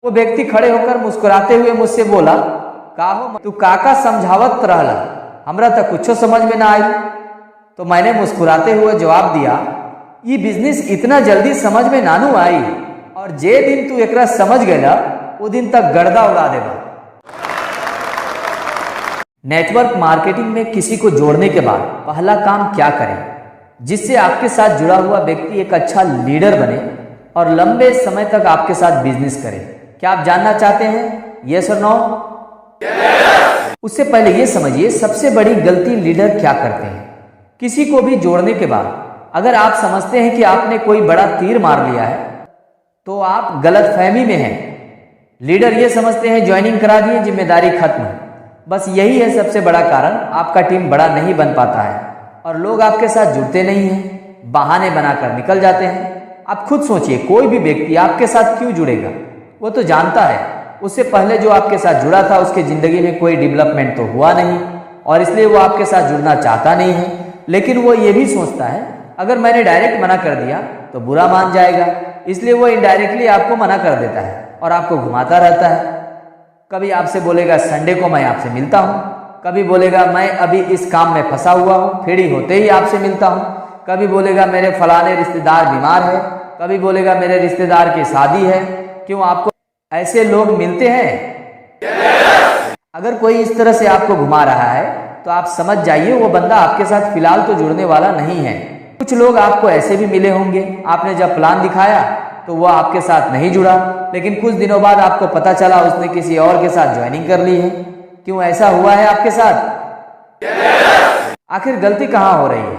वो व्यक्ति खड़े होकर मुस्कुराते हुए मुझसे बोला, काहो तू काका समझावत रहला, हमरा तक कुछ समझ में ना आई। तो मैंने मुस्कुराते हुए जवाब दिया, ये बिजनेस इतना जल्दी समझ में नानू आई, और जे दिन तू एकरा समझ गया वो दिन तक गर्दा उड़ा देगा। नेटवर्क मार्केटिंग में किसी को जोड़ने के बाद पहला काम क्या करें जिससे आपके साथ जुड़ा हुआ व्यक्ति एक अच्छा लीडर बने और लंबे समय तक आपके साथ बिजनेस करे? क्या आप जानना चाहते हैं? यस और नो? उससे पहले ये समझिए सबसे बड़ी गलती लीडर क्या करते हैं। किसी को भी जोड़ने के बाद अगर आप समझते हैं कि आपने कोई बड़ा तीर मार लिया है तो आप गलतफहमी में हैं। लीडर ये समझते हैं ज्वाइनिंग करा दिए, जिम्मेदारी खत्म। बस यही है सबसे बड़ा कारण आपका टीम बड़ा नहीं बन पाता है और लोग आपके साथ जुड़ते नहीं हैं, बहाने बनाकर निकल जाते हैं। आप खुद सोचिए, कोई भी व्यक्ति आपके साथ क्यों जुड़ेगा? वो तो जानता है उससे पहले जो आपके साथ जुड़ा था उसकी जिंदगी में कोई डेवलपमेंट तो हुआ नहीं और इसलिए वो आपके साथ जुड़ना चाहता नहीं है। लेकिन वो ये भी सोचता है अगर मैंने डायरेक्ट मना कर दिया तो बुरा मान जाएगा, इसलिए वो इनडायरेक्टली आपको मना कर देता है और आपको घुमाता रहता है। कभी आपसे बोलेगा संडे को मैं आपसे मिलता हूँ, कभी बोलेगा मैं अभी इस काम में फंसा हुआ हूँ, फ्री होते ही आपसे मिलता हूँ, कभी बोलेगा मेरे फलाने रिश्तेदार बीमार है, कभी बोलेगा मेरे रिश्तेदार की शादी है। क्यों आपको ऐसे लोग मिलते हैं? अगर कोई इस तरह से आपको घुमा रहा है तो आप समझ जाइए वो बंदा आपके साथ फिलहाल तो जुड़ने वाला नहीं है। कुछ लोग आपको ऐसे भी मिले होंगे, आपने जब प्लान दिखाया तो वो आपके साथ नहीं जुड़ा, लेकिन कुछ दिनों बाद आपको पता चला उसने किसी और के साथ ज्वाइनिंग कर ली है। क्यों ऐसा हुआ है आपके साथ? आखिर गलती कहाँ हो रही है?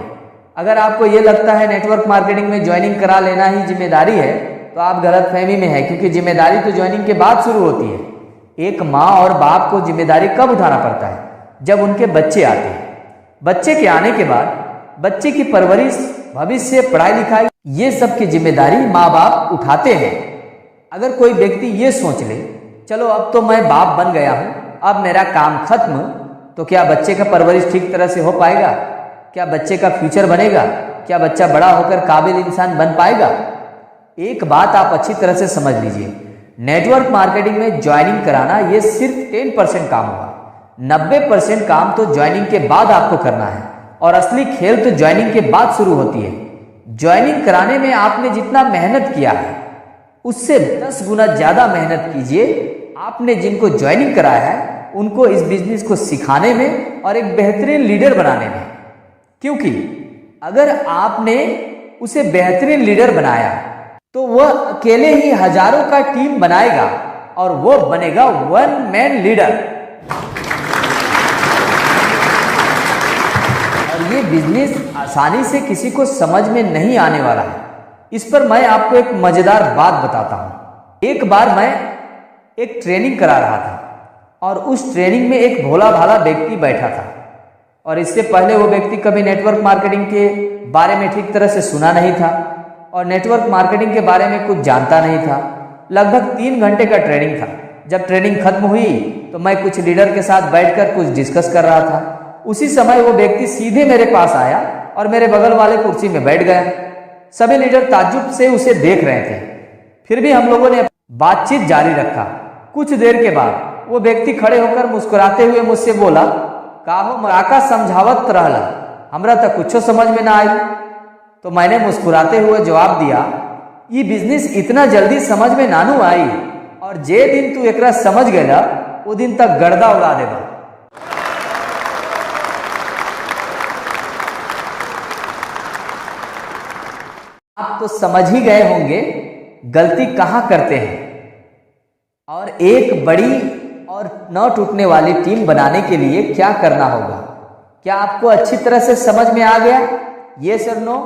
अगर आपको ये लगता है नेटवर्क मार्केटिंग में ज्वाइनिंग करा लेना ही जिम्मेदारी है तो आप गलतफहमी में है, क्योंकि जिम्मेदारी तो ज्वाइनिंग के बाद शुरू होती है। एक माँ और बाप को जिम्मेदारी कब उठाना पड़ता है? जब उनके बच्चे आते हैं। बच्चे के आने के बाद बच्चे की परवरिश, भविष्य, पढ़ाई लिखाई, ये सब की जिम्मेदारी माँ बाप उठाते हैं। अगर कोई व्यक्ति ये सोच ले चलो अब तो मैं बाप बन गया हूँ, अब मेरा काम खत्म, तो क्या बच्चे का परवरिश ठीक तरह से हो पाएगा? क्या बच्चे का फ्यूचर बनेगा? क्या बच्चा बड़ा होकर काबिल इंसान बन पाएगा? एक बात आप अच्छी तरह से समझ लीजिए, नेटवर्क मार्केटिंग में ज्वाइनिंग कराना ये सिर्फ 10% काम होगा। 90% काम तो ज्वाइनिंग के बाद आपको करना है और असली खेल तो ज्वाइनिंग के बाद शुरू होती है। ज्वाइनिंग कराने में आपने जितना मेहनत किया है उससे 10 गुना ज्यादा मेहनत कीजिए आपने जिनको ज्वाइनिंग कराया है उनको इस बिजनेस को सिखाने में और एक बेहतरीन लीडर बनाने में। क्योंकि अगर आपने उसे बेहतरीन लीडर बनाया तो वह अकेले ही हजारों का टीम बनाएगा और वो बनेगा वन मैन लीडर। और ये बिजनेस आसानी से किसी को समझ में नहीं आने वाला है। इस पर मैं आपको एक मजेदार बात बताता हूं। एक बार मैं एक ट्रेनिंग करा रहा था और उस ट्रेनिंग में एक भोला भाला व्यक्ति बैठा था और इससे पहले वो व्यक्ति कभी नेटवर्क मार्केटिंग के बारे में ठीक तरह से सुना नहीं था और नेटवर्क मार्केटिंग के बारे में कुछ जानता नहीं था। लगभग 3 घंटे का ट्रेनिंग था। जब ट्रेनिंग खत्म हुई तो मैं कुछ लीडर के साथ बैठकर कुछ डिस्कस कर रहा था। उसी समय वो व्यक्ति सीधे मेरे पास आया और मेरे बगल वाले कुर्सी में बैठ गया। सभी लीडर ताज्जुब से उसे देख रहे थे। फिर भी हम लोगों ने बातचीत जारी रखा। कुछ देर के बाद वो व्यक्ति खड़े होकर मुस्कुराते हुए मुझसे बोला, काहो काका समझावत रहला, हमरा तक कुछ समझ में ना आई। तो मैंने मुस्कुराते हुए जवाब दिया, ये बिजनेस इतना जल्दी समझ में नानू आई, और जे दिन तू एकरा समझ गया वो दिन तक गर्दा उड़ा देगा। आप तो समझ ही गए होंगे गलती कहां करते हैं और एक बड़ी और न टूटने वाली टीम बनाने के लिए क्या करना होगा। क्या आपको अच्छी तरह से समझ में आ गया? यस और नो?